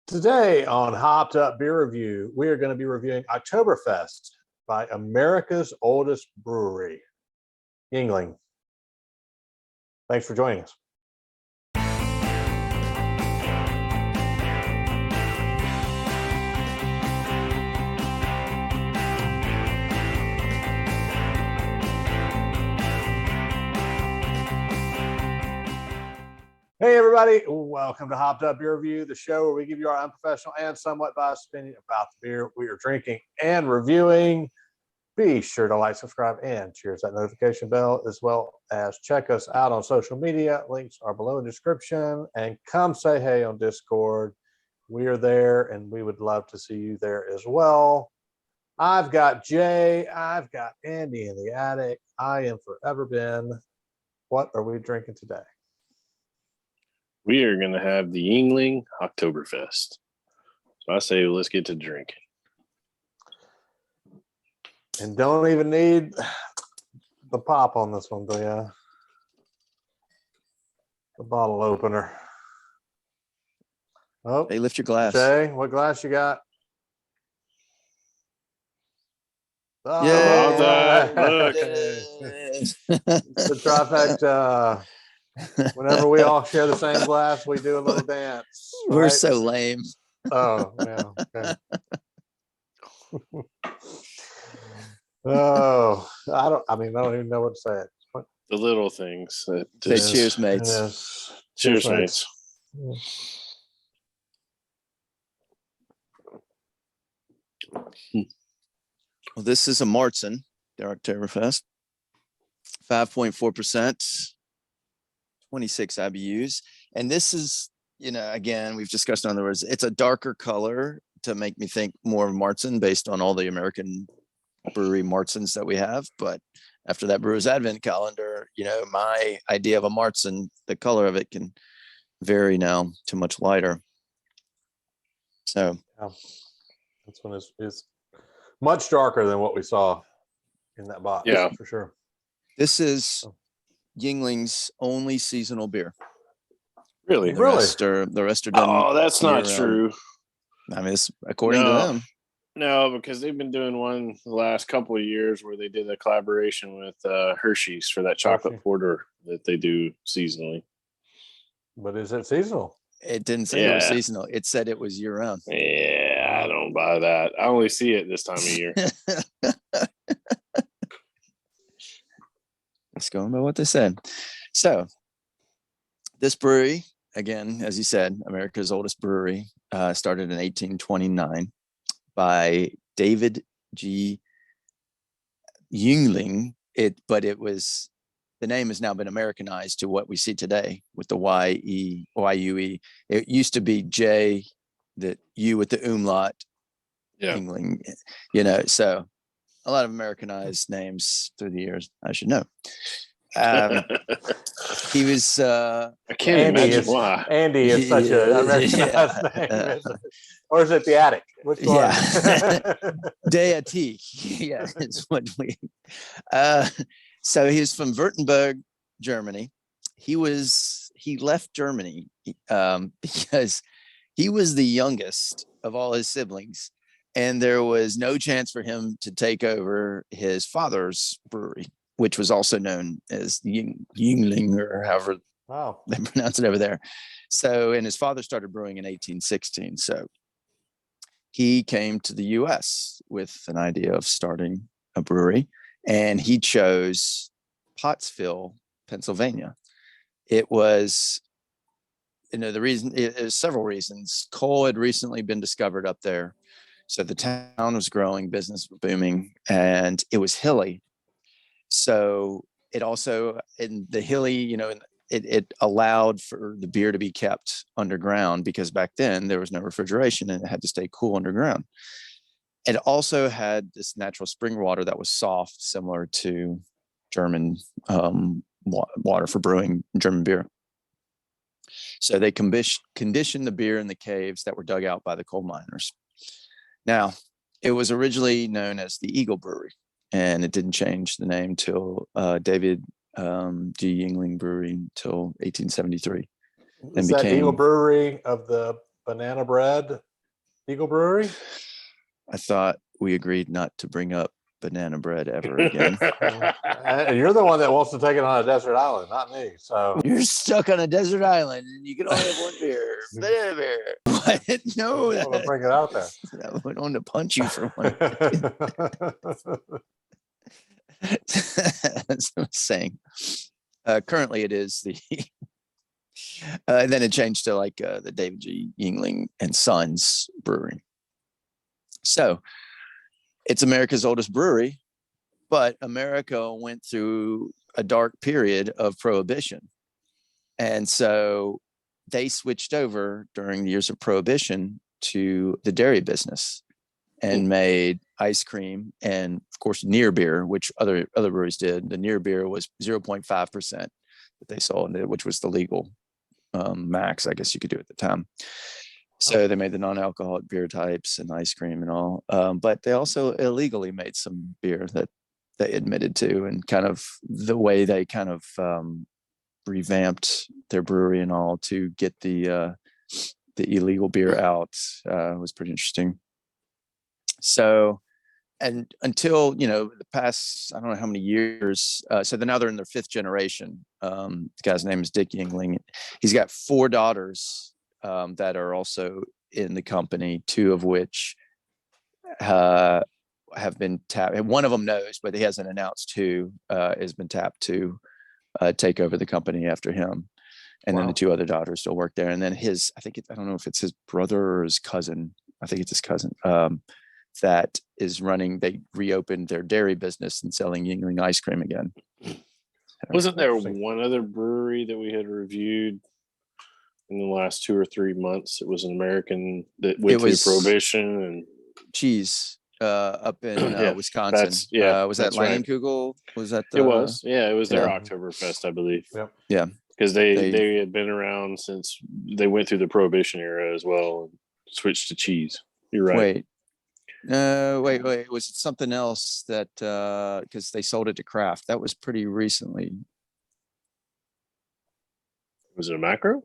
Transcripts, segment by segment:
Today on Hopped Up Beer Review, we are going to be reviewing Oktoberfest by America's oldest brewery, Yuengling. Thanks for joining us. Hey everybody, welcome to Hopped Up Beer Review, the show where we give you our unprofessional and somewhat biased opinion about the beer we are drinking and reviewing. Be sure to like, subscribe, and cheers that notification bell, as well as check us out on social media. Links are below in the description, and come say hey on Discord. We are there, and we would love to see you there as well. I've got Jay, I've got Andy in the attic. I am Forever Ben. What are we drinking today? We are going to have the Yuengling Oktoberfest. So I say let's get to drinking. And don't even need the pop on this one, the bottle opener. Oh, hey, lift your glass. Jay, what glass you got? Oh, yeah. Look. The trifecta. Whenever we all share the same glass, we do a little dance. Right? We're so lame. Oh, yeah. Okay. Oh, I don't even know what to say. The little things. Say cheers, mates. Cheers, mates. Well, this is a Martzen, their Oktoberfest. 5.4%. 26 IBUs. And this is, again, we've discussed in other words, it's a darker color to make me think more of Martzen based on all the American brewery Martzens that we have. But after that Brewers Advent calendar, my idea of a Martzen, the color of it can vary now to much lighter. So yeah. This one is much darker than what we saw in that box. Yeah, for sure. This is Yuengling's only seasonal beer. Really? The rest are done. Oh, that's not true. I mean, it's according to them. No, because they've been doing one the last couple of years where they did a collaboration with Hershey's for that chocolate porter that they do seasonally. But is it seasonal? It didn't say it was seasonal. It said it was year round. Yeah, I don't buy that. I only see it this time of year. Let's go by what they said. So this brewery, again, as you said, America's oldest brewery, started in 1829 by David G. Yuengling. The name has now been Americanized to what we see today with the Y-E-Y-U-E. It used to be J, the U with the umlaut. Yeah. Yuengling, so a lot of Americanized names through the years, I should know. He was. I can't imagine why. Andy is such an Americanized name. Or is it the attic? Which one? Yeah. Deity. Yeah, it's what we. So he was from Württemberg, Germany. He left Germany because he was the youngest of all his siblings. And there was no chance for him to take over his father's brewery, which was also known as Yuengling, or however they pronounce it over there. So, and his father started brewing in 1816. So he came to the U.S. with an idea of starting a brewery, and he chose Pottsville, Pennsylvania. It was, the reason, it was several reasons. Coal had recently been discovered up there. So the town was growing, business was booming, and it was hilly. So it also, in the hilly, it allowed for the beer to be kept underground, because back then there was no refrigeration and it had to stay cool underground. It also had this natural spring water that was soft, similar to German water for brewing German beer. So they conditioned the beer in the caves that were dug out by the coal miners. Now, it was originally known as the Eagle Brewery, and it didn't change the name till David G. Yuengling Brewery until 1873. Is that Eagle Brewery of the Banana Bread Eagle Brewery. I thought we agreed not to bring up banana bread ever again. And you're the one that wants to take it on a desert island, not me. So You're stuck on a desert island and you can only have one beer. Banana beer. What? No, I'm gonna bring it out there. I went on to punch you for one. That's what I'm saying. Currently, it is the. And then it changed to like the David G. Yuengling and Sons Brewery. So it's America's oldest brewery, but America went through a dark period of prohibition. And so they switched over during the years of prohibition to the dairy business and made ice cream and, of course, near beer, which other breweries did. The near beer was 0.5% that they sold, which was the legal max, I guess you could do at the time. So they made the non-alcoholic beer types and ice cream and all. But they also illegally made some beer that they admitted to, and kind of the way they kind of revamped their brewery and all to get the illegal beer out was pretty interesting. So, and until, the past, I don't know how many years, so now they're in their 5th generation. The guy's name is Dick Yuengling. He's got 4 daughters that are also in the company, 2 of which have been tapped. And one of them knows, but he hasn't announced who has been tapped to take over the company after him. And then the 2 other daughters still work there. And then I don't know if it's his brother or his cousin. I think it's his cousin that is running. They reopened their dairy business and selling Yuengling ice cream again. Wasn't there one other brewery that we had reviewed in the last 2 or 3 months? It was an American that went through prohibition and cheese up in Wisconsin. Was that Leinenkugel? Was that it was their Oktoberfest, I believe. Yeah, because they had been around since they went through the prohibition era as well and switched to cheese. You're right. Wait. Was it something else that because they sold it to Kraft? That was pretty recently. Was it a macro?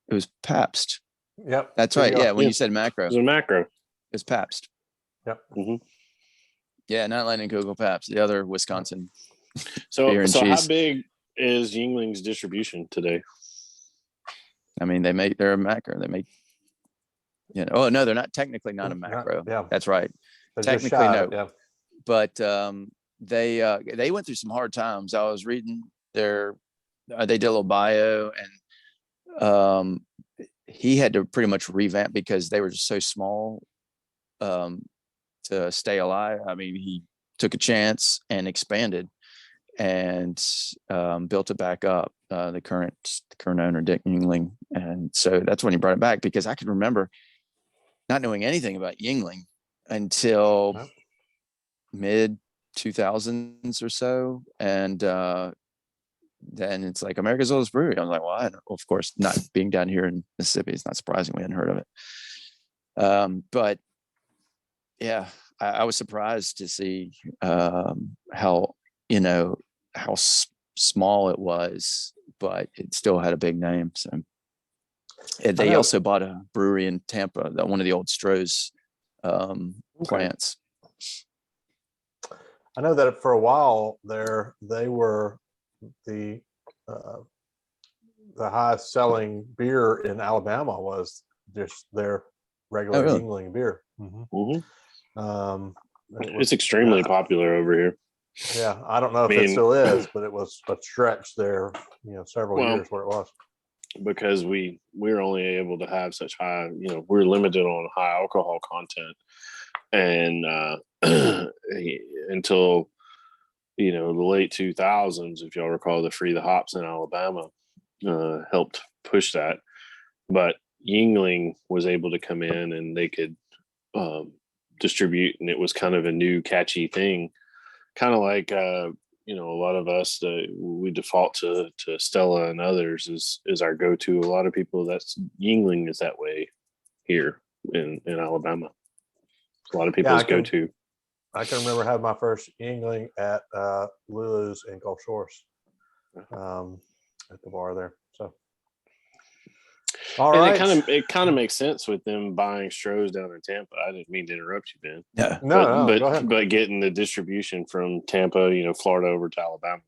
It was Pabst. Yep. That's right. Yeah. When you said macro. It was a macro. It's Pabst. Yep. Mm-hmm. Yeah, not Leinenkugel, Pabst. The other Wisconsin. So how big is Yuengling's distribution today? I mean, they're a macro. They make, oh no, they're not technically not a macro. That's right. They're technically no. Yeah. But they went through some hard times. I was reading they did a little bio, and he had to pretty much revamp because they were just so small to stay alive. I mean, he took a chance and expanded and built it back up. The current owner, Dick Yuengling, and so that's when he brought it back, because I can remember not knowing anything about Yuengling until mid 2000s or so, and then it's like America's oldest brewery. I was like, well, of course, not being down here in Mississippi, it's not surprising we hadn't heard of it. But yeah, I was surprised to see how small it was, but it still had a big name. So they also bought a brewery in Tampa, one of the old Stroh's plants. I know that for a while there, they were the highest selling beer in Alabama was just their regular Yuengling beer. Mm-hmm. It's extremely popular over here. Yeah, I don't know if it still is, but it was a stretch there, several years where it was. Because we're only able to have such high, we're limited on high alcohol content, and until the late 2000s, if y'all recall, the Free the Hops in Alabama helped push that. But Yuengling was able to come in and they could distribute, and it was kind of a new catchy thing, kind of like a lot of us we default to Stella and others is our go-to. A lot of people, that's Yuengling is that way here in Alabama. A lot of people's go-to. I can remember having my first Yuengling at Lulu's in Gulf Shores, at the bar there. So All And right. it kind of makes sense with them buying Stroh's down in Tampa. I didn't mean to interrupt you, Ben. Yeah. No, go ahead. But getting the distribution from Tampa, Florida over to Alabama.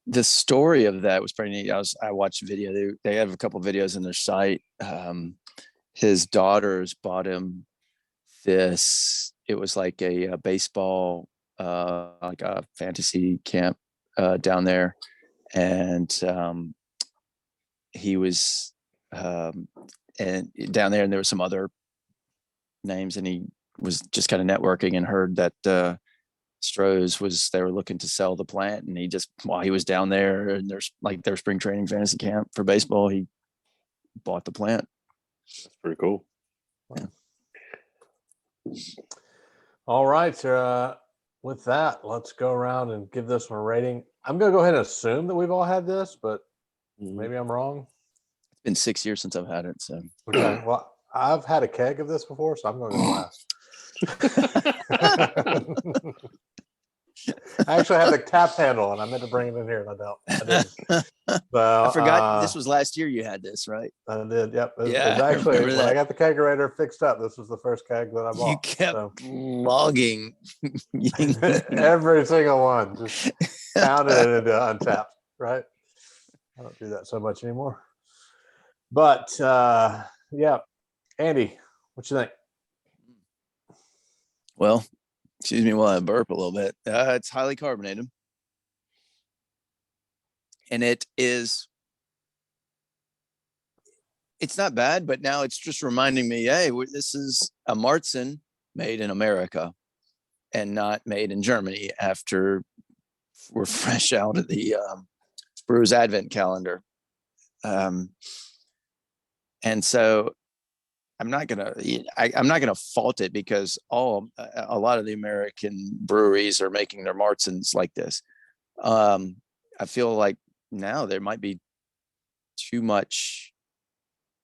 The story of that was pretty neat. I watched a video. They have a couple of videos on their site. His daughters bought him this. It was like a baseball, like a fantasy camp down there, and he was and down there, and there were some other names, and he was just kind of networking and heard that Stroh's they were looking to sell the plant, and he just, while he was down there and there's like their spring training fantasy camp for baseball, he bought the plant. That's pretty cool. Yeah. All right. With that, let's go around and give this one a rating. I'm going to go ahead and assume that we've all had this, but maybe I'm wrong. It's been 6 years since I've had it, so Okay. Well, I've had a keg of this before, so I'm going to go last. I actually had the tap handle, and I meant to bring it in here, and I didn't. So, I forgot this was last year you had this, right? I did. Yep. It was Yeah, I actually, remember when I that. got the kegerator fixed up, this was the first keg that I bought. You kept So. logging every single one, just pounded it into untapped, right? I don't do that so much anymore. But yeah, Andy, what you think? Well, excuse me while I burp a little bit. It's highly carbonated, and it's not bad, but now it's just reminding me, hey, this is a Marzen made in America and not made in Germany after we're fresh out of the Brewers Advent calendar. And so I'm not gonna fault it, because a lot of the American breweries are making their Marzens like this. I feel like now there might be too much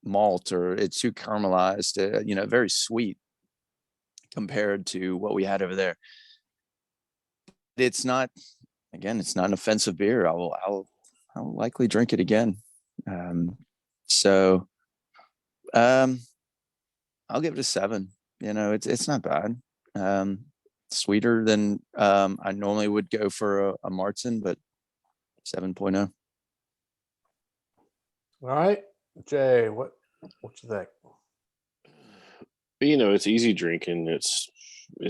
malt, or it's too caramelized, very sweet compared to what we had over there. It's not an offensive beer. I'll likely drink it again. I'll give it a 7. It's not bad. Sweeter than I normally would go for a Marzen, but 7.0. All right, Jay, what you think? It's easy drinking. It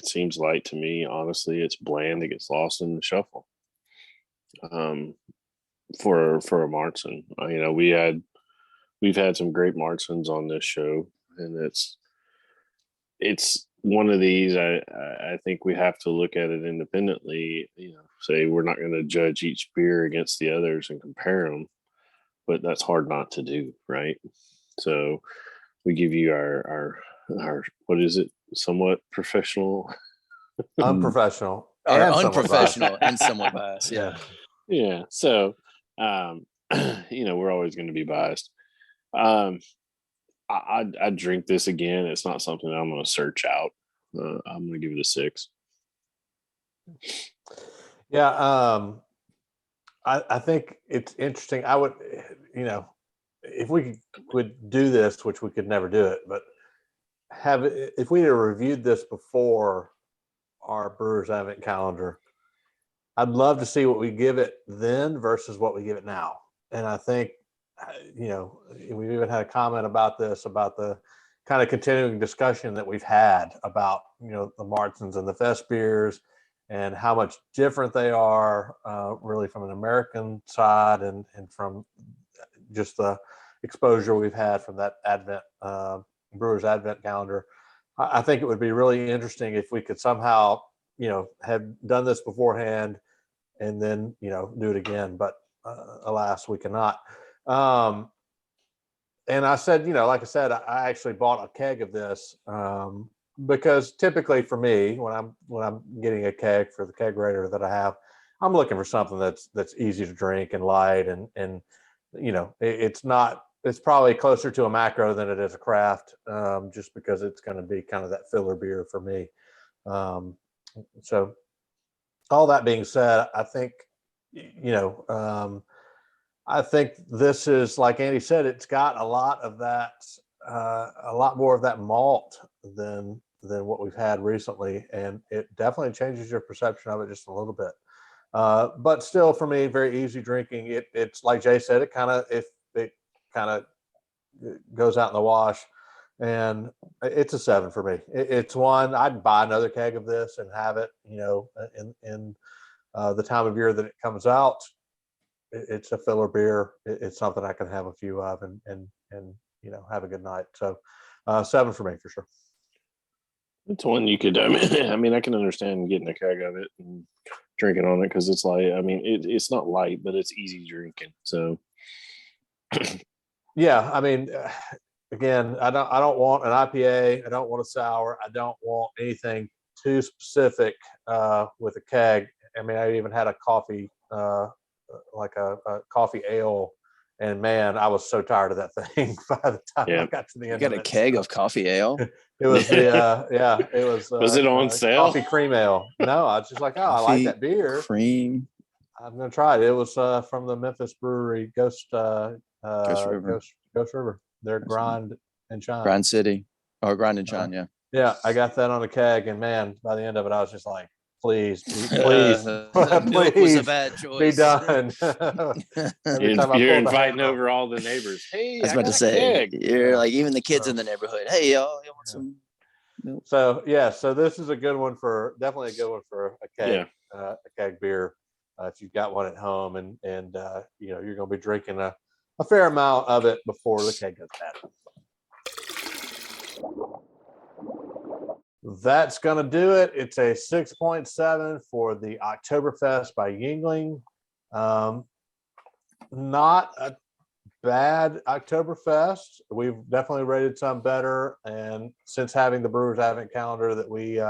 seems light to me. Honestly, it's bland. It gets lost in the shuffle. For a Marzen, we've had some great Marzens on this show, and it's one of these. I think we have to look at it independently. Say we're not going to judge each beer against the others and compare them, but that's hard not to do, right? So we give you our what is it? Somewhat professional, Unprofessional, Or and unprofessional and somewhat biased. Yeah. Yeah. So, we're always going to be biased. I'd drink this again. It's not something that I'm going to search out. I'm going to give it a 6. Yeah. I think it's interesting. I would, if we could do this, which we could never do it, but if we had reviewed this before our Brewers Advent calendar, I'd love to see what we give it then versus what we give it now. And I think, we've even had a comment about this, about the kind of continuing discussion that we've had about, the Marzens and the Fest beers and how much different they are really from an American side and from just the exposure we've had from that Advent Brewers Advent calendar. I think it would be really interesting if we could somehow, have done this beforehand and then, do it again. But alas, we cannot. And I said, like I said, I actually bought a keg of this because typically for me, when I'm getting a keg for the kegerator that I have, I'm looking for something that's easy to drink and light, and it's probably closer to a macro than it is a craft, just because it's going to be kind of that filler beer for me. So all that being said, I think, I think this is, like Andy said, it's got a lot of that, a lot more of that malt than what we've had recently, and it definitely changes your perception of it just a little bit. But still, for me, very easy drinking. It's like Jay said, it kind of goes out in the wash, and it's a 7 for me. It's one I'd buy another keg of this and have it, in the time of year that it comes out. It's a filler beer. It's something I can have a few of and have a good night. So 7 for me for sure. It's one you could. I mean, I can understand getting a keg of it and drinking on it because it's like. I mean, it's not light, but it's easy drinking. So. Yeah, I mean, again, I don't want an IPA. I don't want a sour. I don't want anything too specific with a keg. I mean, I even had a coffee, like a coffee ale, and man, I was so tired of that thing by the time I got to the end. You got a keg of coffee ale? It was the it was. Was it on sale? Coffee cream ale. No, I was just like, I like that beer. Cream. I'm gonna try it. It was from the Memphis brewery, Ghost River. They're Grind and Shine. Grind City. Oh, Grind and Shine, yeah. Yeah, I got that on a keg, and man, by the end of it, I was just like, please, Milk was a bad choice. Be done. You're inviting over all the neighbors. Hey, I was about to say, you're like even the kids in the neighborhood. Hey, y'all, you want some milk? So so this is definitely a good one for a keg, a keg beer. If you've got one at home, and you're going to be drinking a fair amount of it before the keg goes bad. That's going to do it. It's a 6.7 for the Oktoberfest by Yuengling. Not a bad Oktoberfest. We've definitely rated some better. And since having the Brewers Advent calendar that we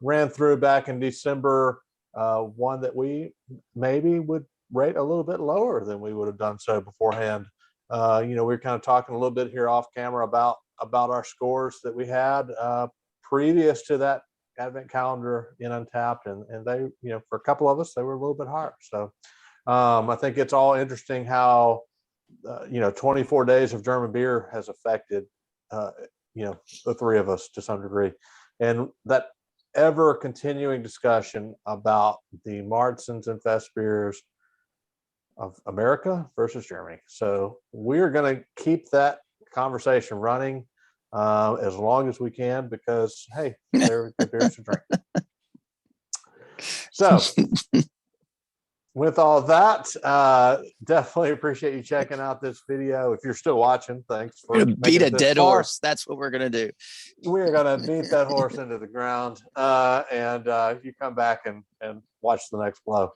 ran through back in December, one that we maybe would rate a little bit lower than we would have done so beforehand. We were kind of talking a little bit here off camera about our scores that we had previous to that Advent calendar in Untapped, and they, for a couple of us, they were a little bit higher. So I think it's all interesting how 24 days of German beer has affected the three of us to some degree, and that ever continuing discussion about the Marzens and Fest beers of America versus Germany. So we're going to keep that conversation running as long as we can, because hey, they're good beers to drink. So with all that, definitely appreciate you checking out this video. If you're still watching, thanks for beat a dead horse. That's what we're gonna do. We're gonna beat that horse into the ground, and you come back and watch the next blow.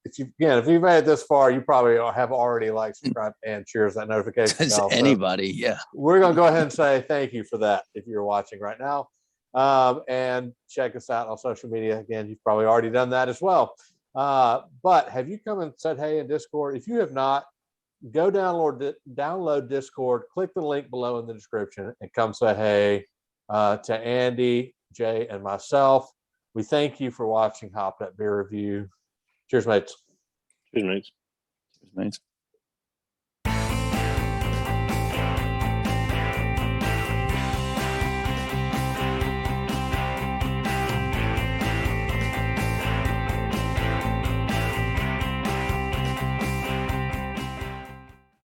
If you've made it this far, you probably have already liked, subscribed, and cheers that notification bell. Anybody, yeah. We're gonna go ahead and say thank you for that if you're watching right now. And check us out on social media. Again, you've probably already done that as well. But have you come and said hey in Discord? If you have not, go download Discord, click the link below in the description, and come say hey to Andy, Jay, and myself. We thank you for watching Hopped Up Beer Review. Cheers, mates. Cheers, mates. Cheers, mates.